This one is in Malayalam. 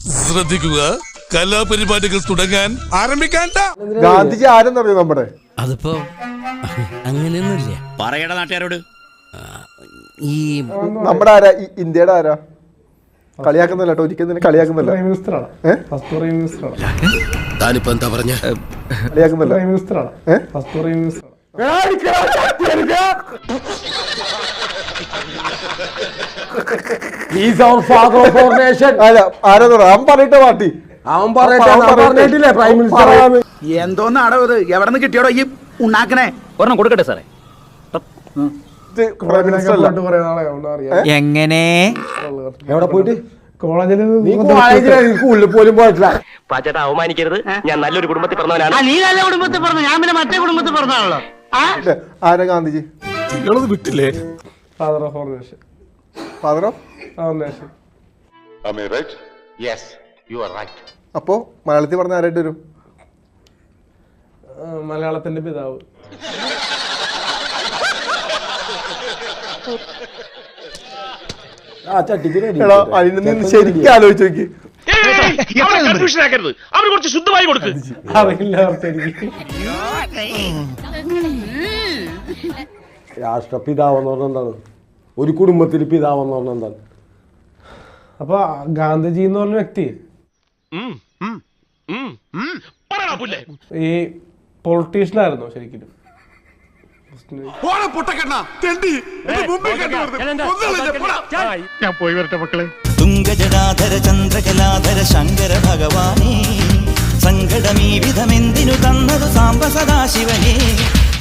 ശ്രദ്ധിക്കുക, കലാപരിപാടികൾ തുടങ്ങാൻ ആരംഭിക്കാൻ. ഗാന്ധിജി ആരെന്നറിയോ നമ്മുടെ? അതിപ്പോ അങ്ങനെയൊന്നുമില്ല. പറയട നാട്ടുകാരോട്. ഈ നമ്മുടെ ആരാ? ഇന്ത്യയുടെ ആരാ? കളിയാക്കുന്നില്ല കേട്ടോ, ഒരിക്കലും കളിയാക്കുന്നില്ല. താനിപ്പോ എന്താ പറഞ്ഞ? കളിയാക്കുന്നില്ല. അവൻ പറഞ്ഞിട്ട പാർട്ടി, അവൻ പറഞ്ഞിട്ടില്ലേ പ്രൈം മിനിസ്റ്റർ. എന്തോന്നാടോ ഇത്? എവിടെ നിന്ന് കിട്ടിയോടോ ഈ ഉണ്ടാക്കണേ? ഒരെണ്ണം കൊടുക്കട്ടെ സാറേ. പ്രൈം മിനിസ്റ്റർ അല്ല. എങ്ങനെ എവിടെ പോയിട്ട്? കോളേജിൽ പോലും പോയിട്ടില്ല. പാച്ചേട്ടാ അവമാനിക്കരുത്, ഞാൻ നല്ലൊരു കുടുംബത്തിൽ പറഞ്ഞവനാണ്. നീ നല്ല കുടുംബത്തിൽ പറഞ്ഞു, ഞാൻ പിന്നെ മറ്റേ കുടുംബത്തിൽ പറഞ്ഞാണല്ലോ. ആരാ ഗാന്ധിജി? വിട്ടില്ലേ? Father of our nation. Father of our nation. അപ്പോ മലയാളത്തിൽ പറഞ്ഞ ആരായിട്ട് വരും? മലയാളത്തിന്റെ പിതാവ്. അതിന് നിന്ന് ശരിക്കും ആലോചിച്ച് നോക്കി. അവർ കുറച്ച് ശുദ്ധമായി കൊടുക്ക്. രാഷ്ട്രപിതാവെന്ന് പറഞ്ഞ എന്താണ്? ഒരു കുടുംബത്തിൽ പിതാവെന്ന് പറഞ്ഞ എന്താണ്? അപ്പൊ ഗാന്ധിജി എന്ന് പറഞ്ഞ വ്യക്തി ഈ പൊളിറ്റീഷ്യനായിരുന്നു ശരിക്കും. ഞാൻ പോയി വരട്ടെ മക്കളെ. തുംഗജടാധര ചന്ദ്രകലാധര ശങ്കര ഭഗവാനേ, സങ്കടമീ വിധമെന്തിനു തന്നതു സാംബ സദാശിവനേ.